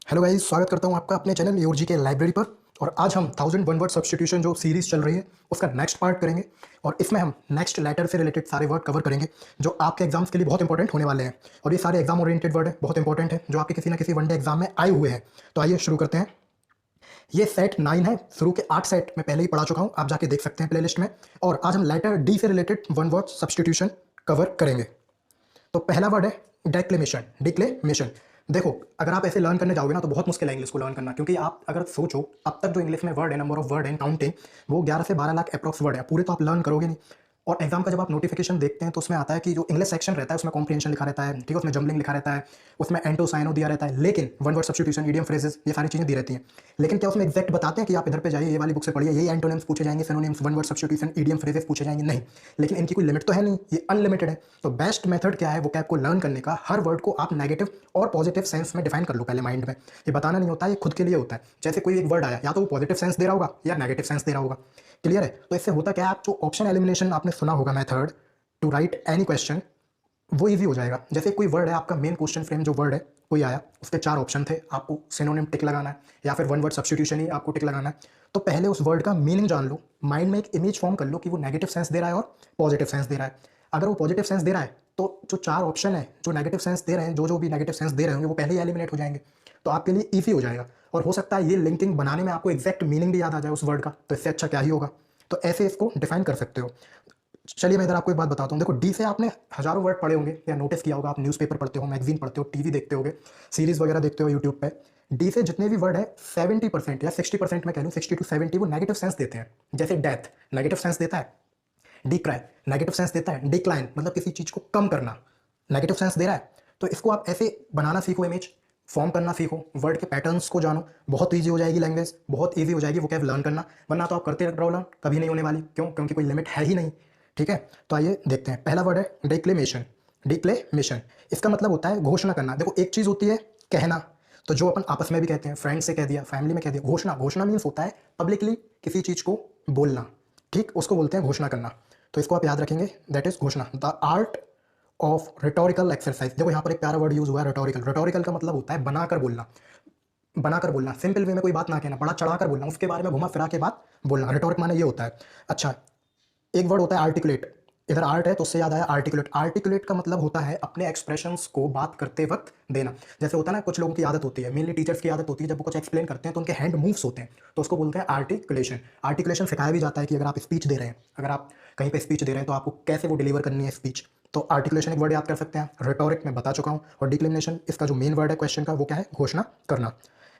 Hello guys, स्वागत करता हूं आपका अपने चैनल योर जी के लाइब्रेरी पर। और आज हम 1001 वर्ड सब्स्टिट्यूशन जो सीरीज चल रही है उसका नेक्स्ट पार्ट करेंगे। और इसमें हम नेक्स्ट लेटर से रिलेटेड सारे वर्ड कवर करेंगे जो आपके एग्जाम्स के लिए बहुत इंपॉर्टेंट होने वाले हैं। और ये सारे एग्जाम ओरिएंटेड वर्ड है, बहुत इंपॉर्टेंट है, जो आपके किसी ना किसी वनडे एग्जाम में आए हुए हैं। तो आइए शुरू करते हैं। ये सेट 9 है, शुरू के 8 सेट मैं पहले ही पढ़ा चुका हूँ, आप जाके देख सकते हैं प्लेलिस्ट में। और आज हम लेटर डी से related one word substitution cover करेंगे। तो पहला वर्ड है डेक्लेमेशन। डिक्लेमेशन, देखो अगर आप ऐसे लर्न करने जाओगे ना तो बहुत मुश्किल है इंग्लिश को लर्न करना, क्योंकि आप अगर सोचो अब तक जो इंग्लिश में वर्ड है, नंबर ऑफ वर्ड है काउंटिंग, वो 11 से 12 लाख अप्रॉक्स वर्ड है। पूरे तो आप लर्न करोगे नहीं। और एग्जाम का जब आप नोटिफिकेशन देखते हैं तो उसमें आता है कि जो इंग्लिश सेक्शन रहता है उसमें कॉम्प्रिहेंशन लिखा रहता है, ठीक है, उसमें जम्बलिंग लिखा रहता है, उसमें एंटो साइनो दिया रहता है, लेकिन one word substitution, idiom phrases, ये सारी चीज़ें दी रहती हैं। लेकिन क्या उसमें एग्जैक्ट बताते हैं कि आप इधर पे जाइए, ये वाली बुक से पढ़िए, यही एंटोनिम्स पूछे जाएंगे, synonyms, one word substitution, idiom phrases पूछे जाएंगे? नहीं। लेकिन इनकी कोई लिमिट तो है नहीं, ये अनलिमिटेड है। तो बेस्ट मेथड क्या है वो कैप को लर्न करने का, हर वर्ड को आप नेगेटिव और पॉजिटिव सेंस में डिफाइन कर लो पहले माइंड में। ये बताना नहीं होता, ये खुद के लिए होता है। जैसे कोई एक वर्ड आया, या तो वो पॉजिटिव सेंस दे रहा होगा या नेगेटिव सेंस दे रहा होगा। क्लियर है? तो इससे होता क्या है, आप जो ऑप्शन एलिमिनेशन आपने सुना होगा, method to write any question, वो इजी हो जाएगा। जैसे कोई वर्ड है, आपका मेन क्वेश्चन फ्रेम जो वर्ड है कोई आया, उसके 4 ऑप्शन थे, आपको सिनोनिम टिक लगाना है या फिर वन वर्ड सब्स्टिट्यूशन ही आपको टिक लगाना है। तो पहले उस वर्ड का मीनिंग जान लो, माइंड में एक इमेज फॉर्म कर लो कि वो नेगेटिव सेंस दे रहा है और पॉजिटिव सेंस दे रहा है। अगर वो पॉजिटिव सेंस दे रहा है तो जो 4 ऑप्शन है जो नेगेटिव सेंस दे रहे हैं, जो भी नेगेटिव सेंस दे रहे होंगे वो पहले ही एलिमिनेट हो जाएंगे। तो आपके लिए ईजी हो जाएगा। और हो सकता है ये लिंकिंग बनाने में आपको एग्जैक्ट मीनिंग भी याद आ जाए उस वर्ड का, तो इससे अच्छा क्या ही होगा। तो ऐसे इसको डिफाइन कर सकते हो। चलिए मैं इधर आपको एक बात बताता हूँ। देखो डी से आपने हजारों वर्ड पढ़े होंगे या नोटिस किया होगा, आप न्यूज़पेपर पढ़ते हो, मैगजीन पढ़ते हो, टीवी देखते होगे, सीरीज वगैरह देखते हो यूट्यूब पे। डी से जितने भी वर्ड है 70% या 60%, मैं कह लूँ 60 to 70, वो नेगेटिव सेंस देते हैं। जैसे डेथ नेगेटिव सेंस देता है, डिक्राई नेगेटिव सेंस देता है, डिक्लाइन मतलब किसी चीज़ को कम करना नेगेटिव सेंस दे रहा है। तो इसको आप ऐसे बनाना सीखो, इमेज फॉर्म करना सीखो, वर्ड के पैटर्न्स को जानो, बहुत ईजी हो जाएगी लैंग्वेज, बहुत ईजी हो जाएगी वो कैब लर्न करना। वरना तो आप करते रहो लर्न, कभी नहीं होने वाली। क्यों? क्योंकि कोई लिमिट है ही नहीं। ठीक है, तो आइए देखते हैं। पहला वर्ड है डिक्लेमेशन। डिक्लेमेशन, इसका मतलब होता है घोषणा करना। देखो एक चीज़ होती है कहना, तो जो अपन आपस में भी कहते हैं, फ्रेंड से कह दिया, फैमिली में कह दिया। घोषणा, घोषणा मीन्स होता है पब्लिकली किसी चीज़ को बोलना, ठीक, उसको बोलते हैं घोषणा करना। तो इसको आप याद रखेंगे, दैट इज घोषणा। The art of rhetorical exercise. देखो यहाँ पर एक प्यारा वर्ड यूज हुआ है, रिटोरिकल। रिटोरिकल का मतलब होता है बनाकर बोलना। बनाकर बोलना, सिंपल वे में कोई बात ना कहना, बड़ा चढ़ाकर बोलना, उसके बारे में घुमा फिरा के बात बोलना। रिटोरिक माने ये होता है। अच्छा, एक वर्ड होता है आर्टिकुलेट। इधर आर्ट है तो उससे याद आया आर्टिकुलेट। आर्टिकुलेट का मतलब होता है अपने एक्सप्रेशंस को बात करते वक्त देना। जैसे होता है ना, कुछ लोगों की आदत होती है, मेनली टीचर्स की आदत होती है, जब वो कुछ एक्सप्लेन करते हैं तो उनके हैंड मूव्स होते हैं, तो उसको बोलते हैं आर्टिकुलेशन। आर्टिकुलेशन सिखाया भी जाता है कि अगर आप स्पीच दे रहे हैं, अगर आप कहीं पे स्पीच दे रहे हैं तो आपको कैसे वो डिलीवर करनी है स्पीच। तो आर्टिकुलेशन एक वर्ड याद कर सकते हैं। रिटोरिक मैं बता चुका हूँ। और डिक्लेमेशन इसका जो मेन वर्ड है क्वेश्चन का, वो क्या है? घोषणा करना।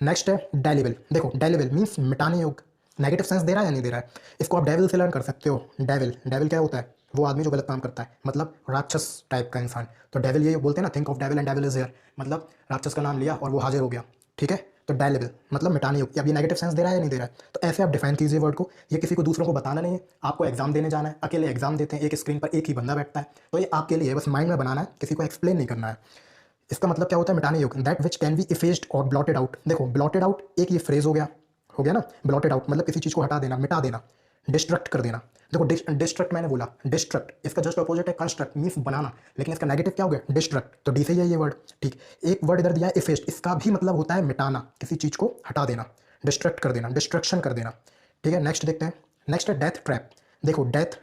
नेक्स्ट है डेलिबल। देखो डेलिबल मीन्स मिटाने योग्य। नेगेटिव सेंस दे रहा है या नहीं दे रहा है? इसको आप डेविल से लर्न कर सकते हो। डेविल, डेविल क्या होता है? वो आदमी जो गलत काम करता है, मतलब राक्षस टाइप का इंसान। तो डेविल ये बोलते हैं ना, think of devil and devil is here, मतलब राक्षस का नाम लिया और वो हाजिर हो गया। ठीक है, तो डेलिबल मतलब मिटाने योग्य। अब ये नेगेटिव सेंस दे रहा है या नहीं दे रहा है? तो ऐसे आप डिफाइन कीजिए वर्ड को। ये किसी को दूसरों को बताना नहीं है, आपको एग्जाम देने जाना है, अकेले एग्जाम देते हैं, एक स्क्रीन पर एक ही बंदा बैठता है, तो ये आपके लिए बस माइंड में बनाना है, किसी को एक्सप्लेन नहीं करना है। इसका मतलब क्या होता है? मिटाने योग्य। That which can be effaced और ब्लॉटेड आउट। देखो ब्लॉटेड आउट एक ये फ्रेज हो गया ना। ब्लॉटेड आउट मतलब किसी चीज़ को हटा देना, मिटा देना, डिस्ट्रक्ट कर देना। देखो डिस्ट्रक्ट मैंने बोला, डिस्ट्रक्ट इसका जस्ट अपोजिट है कंस्ट्रक्ट, मीन्स बनाना, लेकिन इसका नेगेटिव क्या हो गया? डिस्ट्रक्ट। तो डी से ही है ये वर्ड। ठीक, एक वर्ड इधर दिया है इफेस्ट, इसका भी मतलब होता है मिटाना, किसी चीज़ को हटा देना, डिस्ट्रक्ट कर देना, डिस्ट्रक्शन कर देना। ठीक है, नेक्स्ट देखते हैं। नेक्स्ट है डेथ ट्रैप। देखो डेथ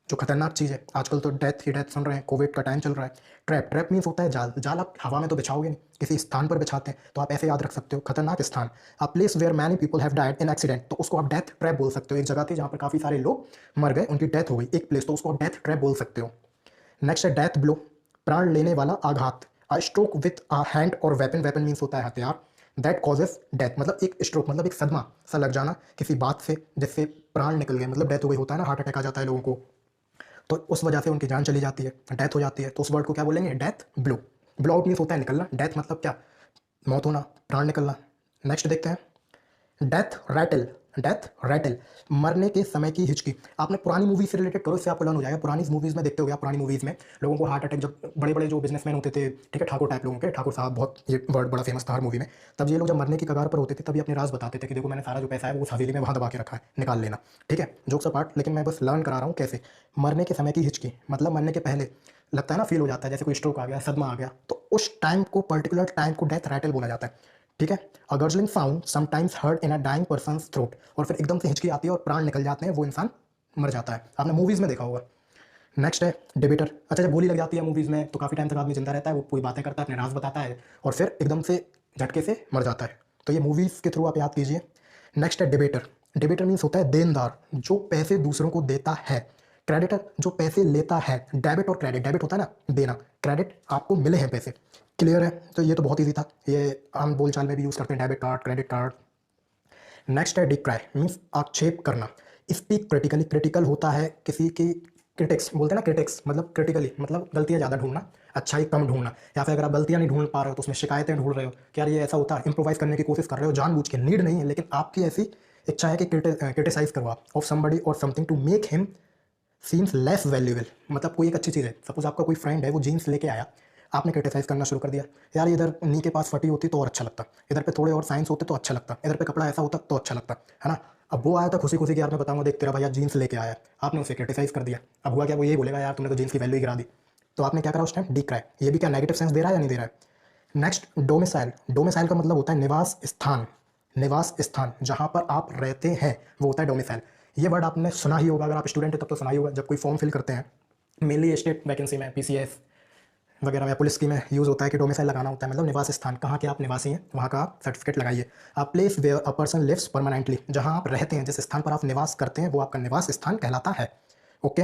जो खतरनाक चीज़ है, आजकल तो डेथ ही डेथ सुन रहे हैं, कोविड का टाइम चल रहा है। ट्रैप, ट्रैप मीन्स होता है जाल। जाल आप हवा में तो बिछाओगे नहीं, किसी स्थान पर बिछाते हैं, तो आप ऐसे याद रख सकते हो, खतरनाक स्थान। A place where many people have died in accident, तो उसको आप डेथ ट्रैप बोल सकते हो। एक जगह थी जहाँ पर काफ़ी सारे लोग मर गए, उनकी डेथ हो गई, एक प्लेस, तो उसको आप डेथ ट्रैप बोल सकते हो। नेक्स्ट है डेथ ब्लो, प्राण लेने वाला आघात। A stroke with a hand और वेपन, वेपन मीन्स होता है हथियार। दैट कॉजेस डेथ, मतलब एक स्ट्रोक मतलब एक सदमा सा लग जाना किसी बात से, जिससे प्राण निकल गए, मतलब डेथ हो गई। होता है ना, हार्ट अटैक आ जाता है लोगों को, तो उस वजह से उनकी जान चली जाती है, डेथ हो जाती है, तो उस वर्ड को क्या बोलेंगे? Death blow. Blow out means होता है निकलना, डेथ मतलब क्या? मौत होना, प्राण निकलना। नेक्स्ट देखते हैं। Death rattle. डेथ रैटल, मरने के समय की हिचकी। आपने पुरानी मूवी से रिलेटेड करो, इससे आपको लर्न हो जाएगा। पुरानी मूवीज़ में देखते हो गया, पुरानी मूवीज़ में लोगों को हार्ट अटैक, जब बड़े बड़े जो बिजनेसमैन होते थे, ठीक है, ठाकुर टाइप लोगों के, ठाकुर साहब, बहुत ये वर्ड बड़ा फेमस था हर मूवी में, तब ये लोग जब मरने की कगार पर होते थे तब ये अपने राज बताते थे कि देखो मैंने सारा जो पैसा है वो उस हवेली में वहाँ दबा के रखा है, निकाल लेना। ठीक है, जोक्स अपार्ट, लेकिन मैं बस लर्न करा रहा हूँ कैसे। मरने के समय की हिचकी मतलब मरने के पहले लगता है ना, फील हो जाता है जैसे कोई स्ट्रोक आ गया, सदमा आ गया, तो उस टाइम को, पर्टिकुलर टाइम को डेथ रैटल बोला जाता है। ठीक है। A gurgling sound sometimes heard in a dying person's throat, और फिर एकदम से हिचकी आती है और प्राण निकल जाते हैं, वो इंसान मर जाता है। आपने मूवीज़ में देखा होगा। नेक्स्ट है डिबेटर। अच्छा, जब गोली लग जाती है मूवीज़ में तो काफ़ी टाइम तक आदमी जिंदा रहता है, वो पूरी बातें करता है, अपने राज बताता है और फिर एकदम से झटके से मर जाता है। तो ये मूवीज़ के थ्रू आप याद कीजिए। नेक्स्ट है डिबेटर। डिबेटर मीन्स होता है देनदार, जो पैसे दूसरों को देता है। क्रेडिटर जो पैसे लेता है। डेबिट और क्रेडिट, डेबिट होता है ना देना, क्रेडिट आपको मिले हैं पैसे। क्लियर है? तो ये तो बहुत ईजी था, ये आम बोलचाल में भी यूज़ करते हैं, debit card, credit card. Next है डिक्राई, मीन्स आक्षेप करना। स्पीक क्रिटिकली, क्रिटिकल होता है किसी की, क्रिटिक्स बोलते हैं ना, क्रिटिक्स मतलब क्रिटिकली, मतलब गलतियाँ ज़्यादा ढूंढना, अच्छाई कम ढूंढना। या फिर अगर आप गलतियाँ नहीं ढूंढ पा रहे हो तो उसमें शिकायतें ढूंढ रहे हो कि यार ये ऐसा होता है, इंप्रोवाइज करने की कोशिश कर रहे हो जानबूझ के, नीड नहीं है लेकिन आपकी ऐसी इच्छा है कि क्रिटिसाइज करो आप ऑफ समबडी और something to make him seems less valuable. मतलब कोई एक अच्छी चीज़ है, सपोज आपका कोई फ्रेंड है, वो जीन्स लेके आया, आपने क्रिटिसाइज करना शुरू कर दिया, यार इधर नी के पास फटी होती तो और अच्छा लगता, इधर पे थोड़े और साइंस होते तो अच्छा लगता, इधर पे कपड़ा ऐसा होता तो अच्छा लगता, है ना। अब वो आया था खुशी खुशी कि यार मैं बताऊंगा देख तेरा भैया जीन्स लेके आया, आपने उसे क्रिटिसाइज कर दिया। अब हुआ क्या, वो ये बोलेगा यार तुमने तो जीन्स की वैल्यू ही गिरा दी। तो आपने क्या करा उस टाइम, डिक्राई। ये भी क्या नेगेटिव सेंस दे रहा है या नहीं दे रहा है। Next domicile. डोमिसाइल का मतलब होता है निवास स्थान। निवास स्थान जहाँ पर आप रहते हैं वो होता है डोमिसाइल। ये वर्ड आपने सुना ही होगा, अगर आप स्टूडेंट है तब तो सुना ही होगा। जब कोई फॉर्म फिल करते हैं, मेनली स्टेट वैकेंसी में, पीसीएस वगैरह या पुलिस की में यूज़ होता है कि डोमिसाइल लगाना होता है, मतलब निवास स्थान, कहाँ के आप निवासी हैं वहाँ का आप सर्टिफिकेट लगाइए। आप place where a person lives permanently, जहाँ आप रहते हैं, जिस स्थान पर आप निवास करते हैं वो आपका निवास स्थान कहलाता है। ओके,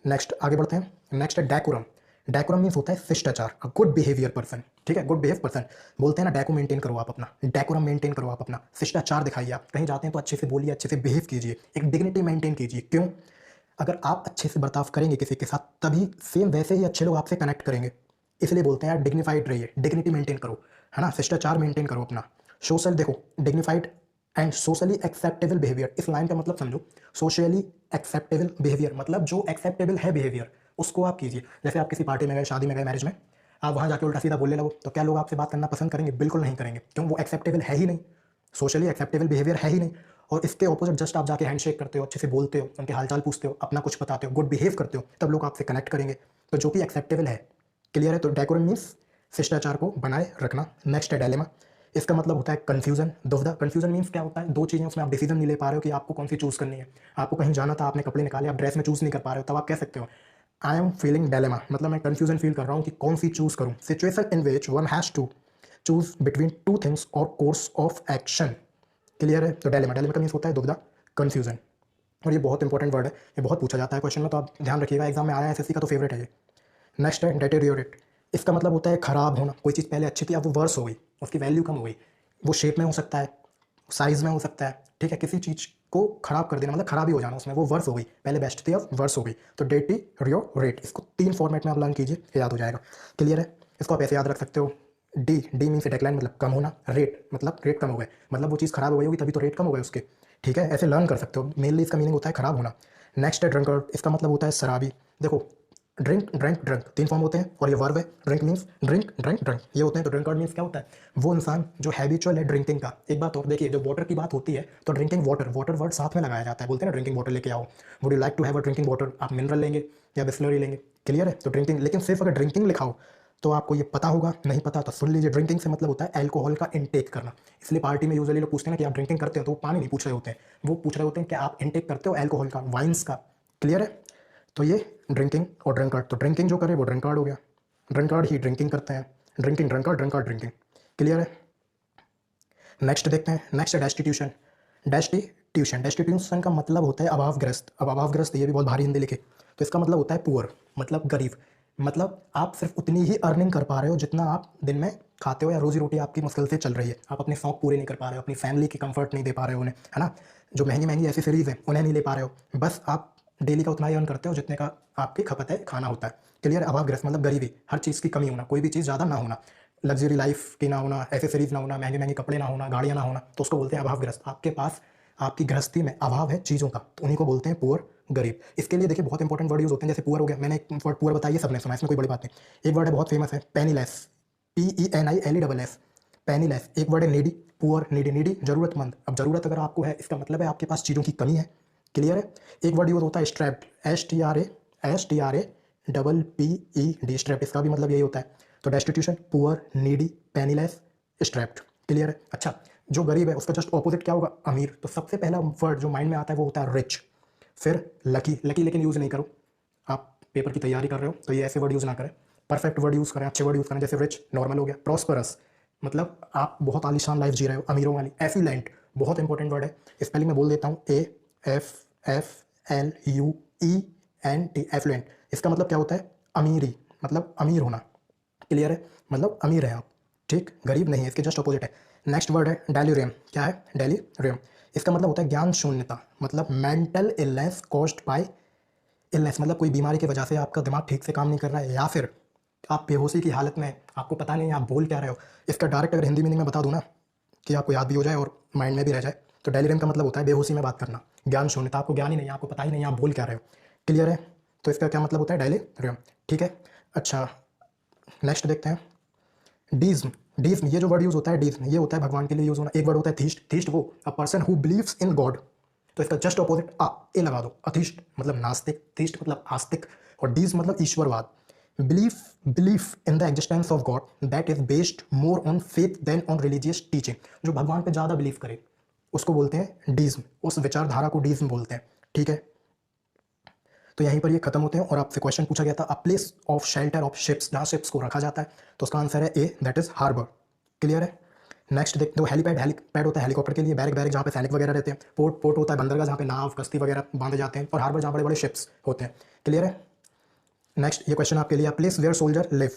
नेक्स्ट आगे बढ़ते हैं। नेक्स्ट है डेकोरम। डेकोरम मीन्स होता है शिष्टाचार, अ गुड बिहेवियर पर्सन। ठीक है, गुड बिहेव पर्सन बोलते हैं ना, डेको मेंटेन करो आप अपना, डेकोरम मेंटेन करो आप अपना, शिष्टाचार दिखाइए। आप कहीं जाते हैं तो अच्छे से बोलिए, अच्छे से बिहेव कीजिए, एक डिग्निटी मेंटेन कीजिए। क्यों? अगर आप अच्छे से बर्ताव करेंगे किसी के साथ, तभी सेम वैसे ही अच्छे लोग आपसे कनेक्ट करेंगे। इसलिए बोलते हैं यार डिग्निफाइड रहिए, डिग्निटी मेंटेन करो, है ना, शिष्टाचार मेंटेन करो अपना। सोशल देखो, dignified and socially acceptable behaviour, इस लाइन का मतलब समझो। सोशली एक्सेप्टेबल बिहेवियर मतलब जो एक्सेप्टेबल है बिहेवियर, उसको आप कीजिए। जैसे आप किसी पार्टी में गए, शादी में गए, मैरिज में, आप वहाँ जाके उल्टा सीधा बोलने लगो तो क्या लोग आपसे बात करना पसंद करेंगे? बिल्कुल नहीं करेंगे। क्यों? वो एक्सेप्टेबल है ही नहीं, सोशली एक्सेप्टेबल बिहेवियर है ही नहीं। और इसके ऑपोजिट जस्ट आप जाके हैंडशेक करते हो, अच्छे से बोलते हो, उनके हालचाल पूछते हो, अपना कुछ बताते हो, गुड बिहेव करते हो, तब लोग आपसे कनेक्ट करेंगे। तो जो कि एक्सेप्टेबल है। क्लियर है? तो डेकोरम मीन्स शिष्टाचार को बनाए रखना। नेक्स्ट है डायलेमा। इसका मतलब होता है कन्फ्यूजन, दुविधा। कन्फ्यूजन मीन्स क्या होता है, दो चीज़ें, उसमें आप डिसीजन नहीं ले पा रहे हो कि आपको कौन सी चूज़ करनी है। आपको कहीं जाना था, आपने कपड़े निकाले, आप ड्रेस में चूज़ नहीं कर पा रहे हो, तब आप कह सकते हो आई एम फीलिंग डायलेमा, मतलब मैं कन्फ्यूजन फील कर रहा हूँ कि कौन सी चूज़ करूँ। Situation in which one has to choose between two things और कोर्स ऑफ एक्शन। क्लियर है? तो डायलेमा, डायलेमा का मीन्स होता है दुविधा, कन्फ्यूजन। और ये बहुत इंपॉर्टेंट वर्ड है, ये बहुत पूछा जाता है क्वेश्चन में, तो आप ध्यान रखिएगा, एग्जाम में आया है, एसएससी का तो फेवरेट है ये। नेक्स्ट है डेटेरियोरेट। इसका मतलब होता है खराब होना। कोई चीज़ पहले अच्छी थी, अब वो वर्स हो गई, उसकी वैल्यू कम हो गई। वो शेप में हो सकता है, साइज में हो सकता है, ठीक है, किसी चीज़ को खराब कर देना मतलब खराबी हो जाना उसमें, वो वर्स हो गई, पहले बेस्ट थी अब वर्स हो गई। तो डेटेरियोरेट, इसको 3 फॉर्मेट में आप लर्न कीजिए, याद हो जाएगा। क्लियर है? इसको आप ऐसे याद रख सकते हो, डी, डी मीन्स डेक्लाइन, मतलब कम होना, रेट मतलब रेट कम हो गए, मतलब वो चीज़ खराब हो गई होगी तभी तो रेट कम हो गए उसके। ठीक है, ऐसे लर्न कर सकते हो, मेनली इसका मीनिंग होता है खराब होना। नेक्स्ट है ड्रंकर्ड। इसका मतलब होता है शराबी। देखो, ड्रिंक, ड्रंक, ड्रंक 3 फॉर्म होते हैं और ये वर्ब है। Drink means drink, drunk, drunk ये होते हैं। तो ड्रिंकर्ड मीन्स क्या होता है, वो इंसान जो हैबिचुअल है ड्रिंकिंग का। एक बात और देखिए, जब वाटर की बात होती है तो ड्रिंकिंग वाटर, वाटर वर्ड साथ में लगाया जाता है, बोलते हैं ना ड्रिंकिंग वाटर लेके आओ, would you like to have a drinking water, आप मिनरल लेंगे या बिस्लरी लेंगे। क्लियर है? तो ड्रिंकिंग, लेकिन सिर्फ अगर ड्रिंकिंग लिखाओ तो आपको ये पता होगा, नहीं पता तो सुन लीजिए। ड्रिंकिंग से मतलब होता है अल्कोहल का इनटेक करना। इसलिए पार्टी में यूजुअली लोग पूछते हैं ना कि आप ड्रिंकिंग करते हो, तो वो पानी नहीं पूछ रहे होते हैं, वो पूछ रहे होते हैं कि आप इनटेक करते हो अल्कोहल का, वाइन्स का। क्लियर है? तो ये ड्रिंकिंग और ड्रंकार्ड, तो ड्रिंकिंग जो करे वो ड्रंकार्ड हो गया, ड्रंकार्ड ही ड्रिंकिंग करते हैं, drinking drunkard, drunkard drinking. Clear है? नेक्स्ट देखते हैं। नेक्स्ट है डेस्टिट्यूशन। डेस्टिट्यूशन, डेस्टिट्यूशन का मतलब होता है अभावग्रस्त। अब अभावग्रस्त ये भी बहुत भारी हिंदी लिखे, तो इसका मतलब होता है पुअर, मतलब गरीब। मतलब आप सिर्फ उतनी ही अर्निंग कर पा रहे हो जितना आप दिन में खाते हो, या रोजी रोटी आपकी मुश्किल से चल रही है। आप अपने शौक पूरे नहीं कर पा रहे हो, अपनी फैमिली की कंफर्ट नहीं दे पा रहे हो उन्हें, है ना। जो महंगी महंगी ऐसी सीरीज़ है उन्हें नहीं ले पा रहे हो, बस आप डेली का उतना ही अर्न करते हो जितने का आपकी खपत है, खाना होता है। क्लियर? अभावग्रस्त मतलब गरीबी, हर चीज़ की कमी होना, कोई भी चीज़ ज़्यादा ना होना, लग्जरी लाइफ की ना होना, एसेसरीज ना होना, महंगे महंगे कपड़े ना होना, गाड़ियाँ ना होना, तो उसको बोलते हैं अभावग्रस्त। आपके पास, आपकी गृहस्थी में अभाव है चीज़ों का, तो उन्हीं को बोलते हैं पुअर, गरीब। इसके लिए देखिए बहुत इंपॉर्टेंट वर्ड यूज़ होते हैं, जैसे पुअर हो गया, मैंने एक वर्ड पुअर बताइए, सबने सुना, इसमें कोई बड़ी बात नहीं। एक वर्ड है बहुत फेमस है, पेनीलेस, PENILESS, पेनीलेस। एक वर्ड है नीडी, पुअर, नीडी, नीडी जरूरतमंद। अब जरूरत अगर आपको है, इसका मतलब है आपके पास चीज़ों की कमी है। क्लियर है? एक वर्ड यूज होता है स्ट्रैप्ड, STRAPPED, स्ट्रैप्ड, इसका भी मतलब यही होता है। तो destitution, poor, needy, penniless, strapped. Clear है? अच्छा, जो गरीब है उसका जस्ट ऑपोजिट क्या होगा? अमीर। तो सबसे पहला वर्ड जो माइंड में आता है वो होता है रिच। फिर लकी, लकी लेकिन यूज़ नहीं करो, आप पेपर की तैयारी कर रहे हो तो ये ऐसे वर्ड यूज़ ना करें, परफेक्ट वर्ड यूज़ करें, अच्छे वर्ड यूज़ करें, जैसे रिच नॉर्मल हो गया। प्रॉस्परस मतलब आप बहुत आलीशान लाइफ जी रहे हो, अमीरों वाली। एफिलेंट बहुत इंपॉर्टेंट वर्ड है, स्पेलिंग में बोल देता हूँ, AFFLUENT, एफ्लुएंट। इसका मतलब क्या होता है? अमीरी, मतलब अमीर होना। क्लियर है? मतलब अमीर है आप, ठीक, गरीब नहीं है, इसके जस्ट अपोजिट है। नेक्स्ट वर्ड है डेलीरियम। क्या है? डेलीरियम। इसका मतलब होता है ज्ञान शून्यता, मतलब mental illness caused by illness, मतलब कोई बीमारी की वजह से आपका दिमाग ठीक से काम नहीं कर रहा है, या फिर आप बेहोशी की हालत में हैं, आपको पता नहीं आप बोल क्या रहे हो। इसका डायरेक्ट अगर हिंदी मीनिंग में बता दूँ ना, कि आपको याद भी हो जाए और माइंड में भी रह जाए, तो डेलीरियम का मतलब होता है बेहोशी में बात करना, ज्ञान शून्यता, आपको ज्ञान ही नहीं है, आपको पता ही नहीं है आप बोल क्या रहे हो। क्लियर है? तो इसका क्या मतलब होता है? डेलीरियम। ठीक है। अच्छा, नेक्स्ट देखते हैं, डीज्म। डीज्म ये जो वर्ड यूज होता है, डीज्म ये होता है भगवान के लिए यूज होना। एक वर्ड होता है थीस्ट। थीस्ट वो a person who believes in God, तो इसका जस्ट अपोजिट ए लगा दो, अथीस्ट मतलब नास्तिक, थीस्ट मतलब आस्तिक, और डीज मतलब ईश्वरवाद। Belief, belief in the existence of God that is based more on faith than on religious teaching, जो भगवान पे ज़्यादा बिलीव करे उसको बोलते हैं डीज्म, उस विचारधारा को डीज्म बोलते हैं। ठीक है, तो यहीं पर ये खत्म होते हैं। और आपसे क्वेश्चन पूछा गया था, a place of shelter of ships, जहाँ शिप्स को रखा जाता है, तो उसका आंसर है ए, दैट इज हार्बर। क्लियर है? नेक्स्ट देखते हो, हेलीपैड। हेलीपैड होता है हेलीकॉप्टर के लिए, बैरक, बैरक जहाँ पे सैनिक वगैरह रहते हैं। पोर्ट, पोर्ट होता है बंदरगाह जहाँ पे नाव कश्ती वगैरह बांधे जाते हैं, और हार्बर जहाँ बड़े बड़े शिप्स होते हैं। क्लियर है? नेक्स्ट ये क्वेश्चन आपके लिए, प्लेस वेयर सोल्जर लिव,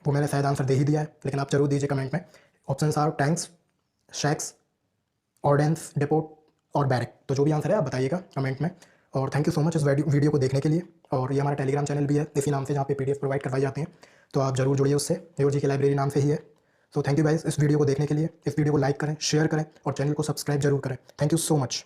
वो मैंने शायद आंसर दे ही दिया है, लेकिन आप जरूर दीजिए कमेंट में। Option are tanks, shacks, ordnance, depot और बैरक। तो जो भी आंसर है आप बताइएगा कमेंट में। और थैंक यू सो मच इस वीडियो को देखने के लिए। और ये हमारा टेलीग्राम चैनल भी है इसी नाम से, जहाँ पे पीडीएफ प्रोवाइड करवाई जाती हैं, तो आप जरूर जुड़िए उससे, न्योर जी की लाइब्रेरी नाम से ही है। तो थैंक यू गाइस इस वीडियो को देखने के लिए। इस वीडियो को लाइक करें, शेयर करें और चैनल को सब्सक्राइब जरूर करें। Thank you so much.